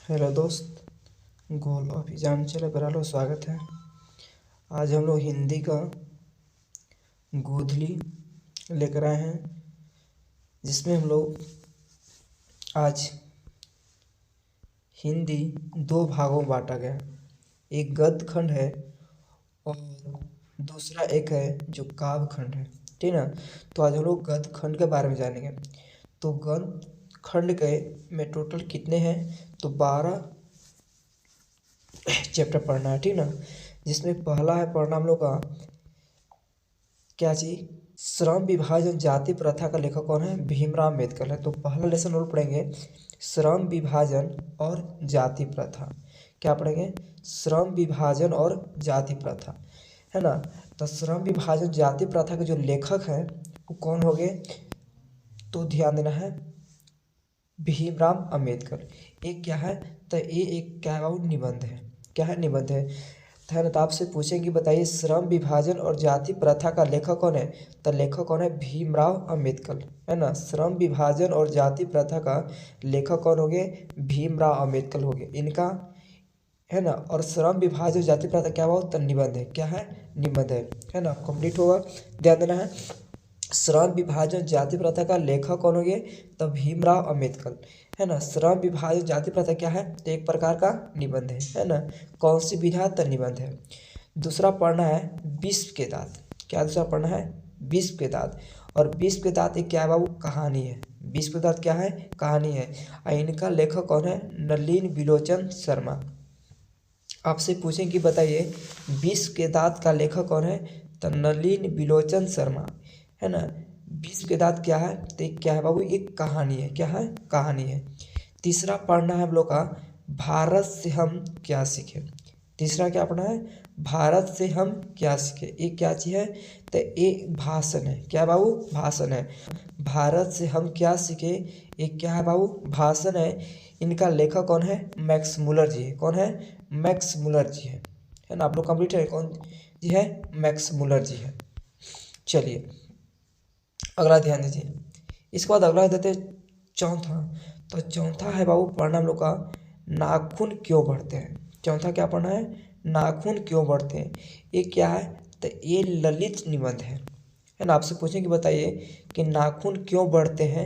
Hello दोस्त, गोल अभियान चले बरालो स्वागत है। आज हम लोग हिंदी का गोधली लेकर आए हैं, जिसमें हम लोग आज हिंदी दो भागों में बांटा गया। एक गद्य खंड है और दूसरा एक है जो काव्य खंड है, ठीक ना। तो आज हम लोग गद्य खंड के बारे में जानेंगे। तो गद्य खंड के में टोटल कितने हैं? तो 12 चैप्टर पढ़ना है, ठीक ना। जिसमें पहला है पढ़ना हम लोग का क्या चीज, श्रम विभाजन जाति प्रथा का लेखक कौन है? भीमराव अम्बेडकर है। तो पहला लेसन और पढ़ेंगे श्रम विभाजन और जाति प्रथा। क्या पढ़ेंगे? श्रम विभाजन और जाति प्रथा, है ना। तो श्रम विभाजन जाति प्रथा के जो लेखक हैं वो कौन हो गए? तो ध्यान देना है, भीमराव अम्बेडकर। एक क्या है? तो ये एक क्या है? निबंध है। क्या है? निबंध है। तो आपसे पूछेंगे, बताइए श्रम विभाजन और जाति प्रथा का लेखक कौन है? तो लेखक कौन है? भीमराव अम्बेडकर, है ना। श्रम विभाजन और जाति प्रथा का लेखक कौन हो गए? भीमराव अम्बेडकर हो गए इनका, है ना। और श्रम विभाजन जाति प्रथा क्या हुआ? तो निबंध है। क्या है? निबंध है ना। कंप्लीट होगा, ध्यान देना है। श्रम विभाजन जाति प्रथा का लेखक कौन हो गए? तो भीमराव अम्बेडकर, है ना। श्रम विभाजन जाति प्रथा क्या है? तो एक प्रकार का निबंध है ना। कौन सी विधा? तो निबंध है। दूसरा पढ़ना है विश्व के दांत। क्या दूसरा पढ़ना है? विश्व के दांत। और विश्व के दांत एक क्या है बाबू? कहानी है। विश्व के दांत क्या है? कहानी है। और इनका लेखक कौन है? नलिन विलोचन शर्मा। आपसे पूछें कि बताइए विश्व के दांत का लेखक कौन है? तो नलिन विलोचन शर्मा, है ना। विश्व के दांत क्या है? तो एक क्या है बाबू? एक कहानी है। क्या है? कहानी है। तीसरा पढ़ना है हम लोग का भारत से हम क्या सीखे। तीसरा क्या पढ़ना है? भारत से हम क्या सीखे। एक क्या चीज है? तो एक भाषण है। क्या बाबू? भाषण है। भारत से हम क्या सीखे, एक क्या है बाबू? भाषण है। इनका लेखक कौन है? मैक्स मुलर जी है। कौन है? मैक्स मुलर जी है ना। आप लोग कंप्लीट है, कौन जी है? मैक्स मुलर जी है। चलिए अगला ध्यान दीजिए। इसके बाद अगला देते चौथा। तो चौथा है बाबू पढ़ना हम लोग का नाखून क्यों बढ़ते हैं। चौथा क्या पढ़ना है? नाखून क्यों बढ़ते हैं। ये क्या है? तो ये ललित निबंध है ना। आपसे पूछें कि बताइए कि नाखून क्यों बढ़ते हैं,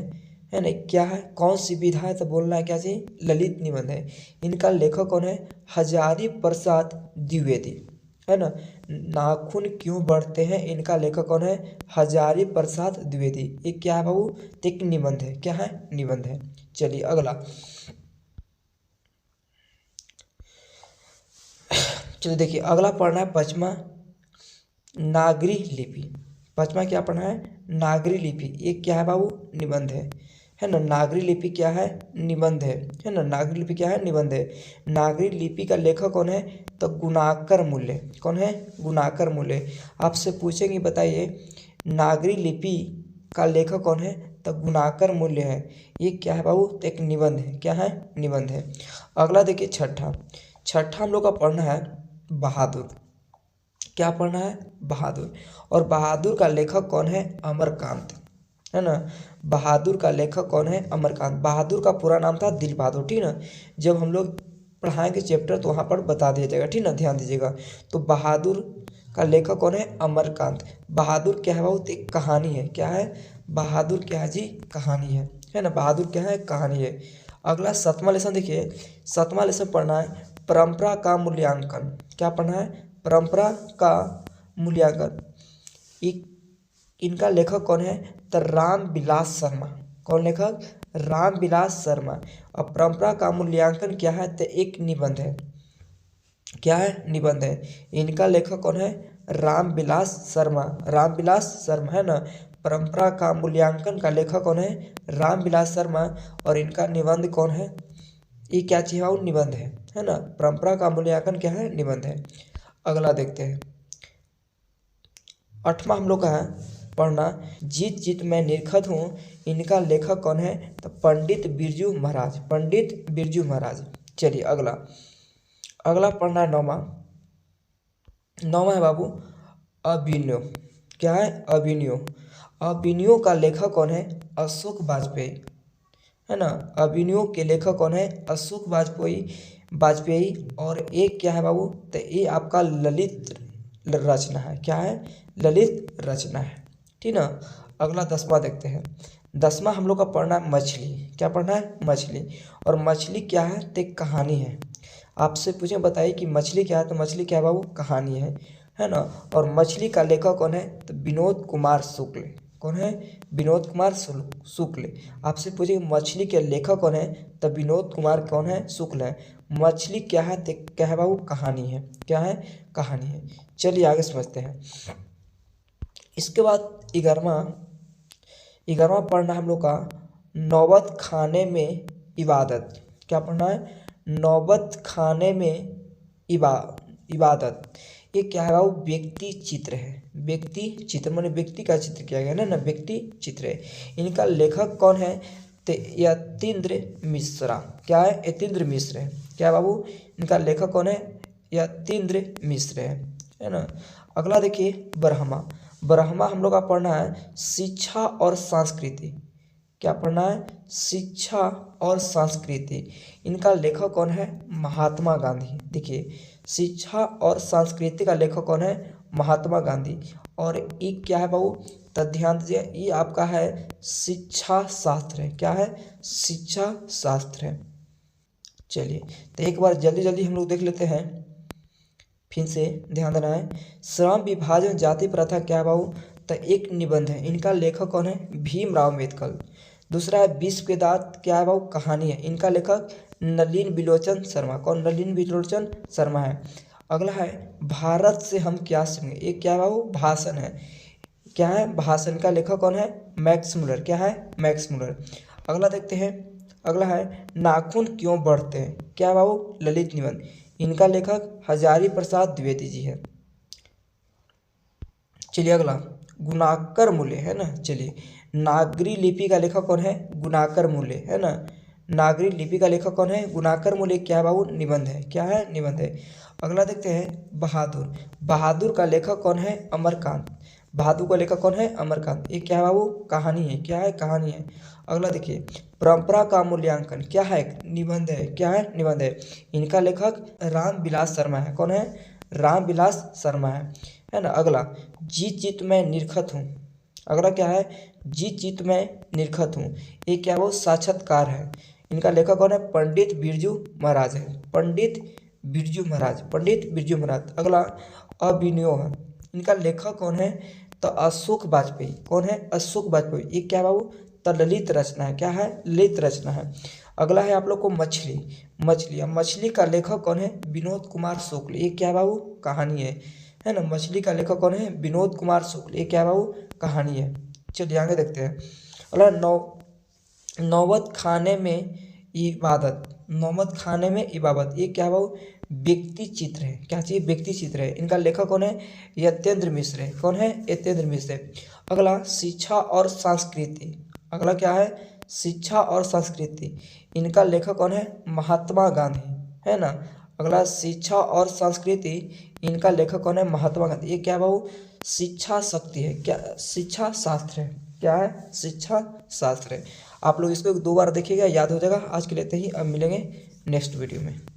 है ना। क्या है? कौन सी विधा है? तो बोलना है क्या चाहिए? ललित निबंध है। इनका लेखक कौन है? हजारी प्रसाद द्विवेदी, है ना। नाखून क्यों बढ़ते हैं, इनका लेखक कौन है? हजारी प्रसाद द्विवेदी। ये क्या है बाबू? एक निबंध है। क्या है? निबंध है। चलिए अगला, चलिए देखिए अगला पढ़ना है पचमा नागरी लिपि। पचमा क्या पढ़ना है? नागरी लिपि। ये क्या है बाबू? निबंध है ना। नागरी लिपि क्या है? निबंध है ना। नागरी लिपि क्या है? निबंध है। नागरी लिपि का लेखक कौन है? तो गुणाकर मूल्य। कौन है? गुणाकर मूल्य। आपसे पूछेंगे बताइए नागरी लिपि का लेखक कौन है? तो गुणाकर मूल्य है। ये क्या है बाबू? तो एक निबंध है। क्या है? निबंध है। अगला देखिए छठा। छठा हम लोग का पढ़ना है बहादुर। क्या पढ़ना है? बहादुर। और बहादुर का लेखक कौन है? अमरकांत, है ना। बहादुर का लेखक कौन है? अमरकांत। बहादुर का पूरा नाम था दिल बहादुर, ठीक ना। जब हम लोग पढ़ाएंगे चैप्टर तो वहाँ पर बता दिया जाएगा, ठीक ना, ध्यान दीजिएगा। तो बहादुर का लेखक कौन है? अमरकांत। बहादुर क्या है बाबू? तो एक कहानी है। क्या है? बहादुर क्या है जी? कहानी है ना। बहादुर क्या है? कहानी है। अगला 7वां लेसन देखिए। 7वां लेसन पढ़ना है परंपरा का मूल्यांकन। क्या पढ़ना है? परंपरा का मूल्यांकन। इनका लेखक कौन है? तो राम विलास शर्मा। कौन लेखक? राम विलास शर्मा। और परंपरा का मूल्यांकन क्या है? तो एक निबंध है। क्या है? निबंध है। इनका लेखक कौन है? राम विलास शर्मा। राम विलास शर्मा, है ना। परंपरा का मूल्यांकन का लेखक कौन है? राम विलास शर्मा। और इनका निबंध कौन है? ये क्या चीज है? निबंध है ना। परंपरा का मूल्यांकन क्या है? निबंध है। अगला देखते हैं 8वां हम लोग का है पढ़ना जीत जीत मैं निरखत हूँ। इनका लेखक कौन है? तो पंडित बिरजू महाराज। पंडित बिरजू महाराज। चलिए अगला, अगला पढ़ना है 9वां। 9वां है बाबू अभिनव। क्या है? अभिनव। अभिनव का लेखक कौन है? अशोक वाजपेयी। है ना। अभिनयों के लेखक कौन है? अशोक वाजपेयी। और एक क्या है बाबू? तो ये आपका ललित रचना है। क्या है? ललित रचना है। ठीक ना। अगला 10वां देखते हैं। 10वां हम लोग का पढ़ना है मछली। क्या पढ़ना है? मछली। और मछली क्या है? तो एक कहानी है। आपसे पूछे बताइए कि मछली क्या है, तो मछली क्या है बाबू? कहानी है ना। और मछली का लेखक कौन है? तो विनोद कुमार शुक्ल। कौन है? विनोद कुमार शुक्ल। आपसे पूछे मछली के लेखक कौन है? तो विनोद कुमार कौन है? शुक्ल है। मछली क्या है? तो क्या है बाबू? कहानी है। क्या है? कहानी है। चलिए आगे समझते हैं। इसके बाद 11वां पढ़ना हम लोग का नौबत खाने में इबादत। क्या पढ़ना है? नौबत खाने में इबादत। ये क्या है बाबू? व्यक्ति चित्र है। व्यक्ति चित्र माने व्यक्ति का चित्र किया गया ना, व्यक्ति चित्र है। इनका लेखक कौन है? तो यतीन्द्र मिश्रा। क्या है? यतीन्द्र मिश्र है। क्या है बाबू? इनका लेखक कौन है? यतीन्द्र मिश्र है ना। अगला देखिए ब्रह्मा हम लोग का पढ़ना है शिक्षा और संस्कृति। क्या पढ़ना है? शिक्षा और संस्कृति। इनका लेखक कौन है? महात्मा गांधी। देखिए शिक्षा और संस्कृति का लेखक कौन है? महात्मा गांधी। और ये क्या है बाबू? तो ध्यान दीजिए, ये आपका है शिक्षा शास्त्र है। क्या है? शिक्षा शास्त्र है। चलिए तो एक बार जल्दी जल्दी हम लोग देख लेते हैं, फिर से ध्यान देना है। श्रम विभाजन जाति प्रथा क्या है बाबू? तो एक निबंध है। इनका लेखक कौन है? भीमराव अम्बेडकर। दूसरा है विश्व के दांत। क्या है बाबू? कहानी है। इनका लेखक नलिन बिलोचन शर्मा। कौन? नलिन बिलोचन शर्मा है। अगला है भारत से हम क्या सीखेंगे। ये क्या है बाबू? भाषण है। क्या है? भाषण का लेखक कौन है? Max Muller. क्या है? Max Muller. अगला देखते हैं। अगला है नाखून क्यों बढ़ते हैं। क्या है बाबू? ललित निबंध। इनका लेखक हजारी प्रसाद द्विवेदी जी है। चलिए अगला गुणाकर मूल्य है ना। चलिए नागरी लिपि का लेखक कौन है? गुणाकर मूल्य है ना। नागरी लिपि का लेखक कौन है? गुणाकर मूल्य। क्या है बाबू? निबंध है। क्या है? निबंध है। अगला देखते हैं बहादुर का लेखक कौन है? अमरकांत। बहादुर का लेखक कौन है? अमरकांत। ये क्या है बाबू? कहानी है। क्या है? कहानी है। अगला देखिए परंपरा का मूल्यांकन। क्या है? निबंध है। क्या है? निबंध है। इनका लेखक रामविलास शर्मा है। कौन है? रामविलास शर्मा है ना। अगला जीत जीत मैं निरखत हूँ। अगला क्या है? जीत जीत मैं निरखत हूँ। ये क्या वो? साक्षात्कार है। इनका लेखक कौन है? पंडित बिरजू महाराज है। पंडित बिरजू महाराज। अगला अभिनयो है। इनका लेखक कौन है? तो अशोक वाजपेयी। कौन है? अशोक वाजपेयी। ये क्या बाबू? तो ललित रचना है। क्या है? ललित रचना है। अगला है आप लोग को मछली का लेखक कौन है? विनोद कुमार शुक्ल। ये क्या बाबू? कहानी है ना। मछली का लेखक कौन है? विनोद कुमार शुक्ल। ये क्या बाबू? कहानी है। चलिए आगे देखते हैं। अगला नौबत खाने में इबादत। ये क्या बाबू? व्यक्ति चित्र है। क्या चाहिए? व्यक्ति चित्र है। इनका लेखक कौन है? यतेंद्र मिश्र है। कौन है? यतेंद्र मिश्र। अगला शिक्षा और संस्कृति। अगला क्या है? शिक्षा और संस्कृति। इनका लेखक कौन है? महात्मा गांधी है ना। अगला शिक्षा और संस्कृति। इनका लेखक कौन है? महात्मा गांधी। ये क्या बाबू? शिक्षा शक्ति है। क्या? शिक्षा शास्त्र है। क्या है? शिक्षा शास्त्र है। आप लोग इसको 2 बार देखिएगा, याद हो जाएगा। आज के लिए इतना ही, अब मिलेंगे नेक्स्ट वीडियो में।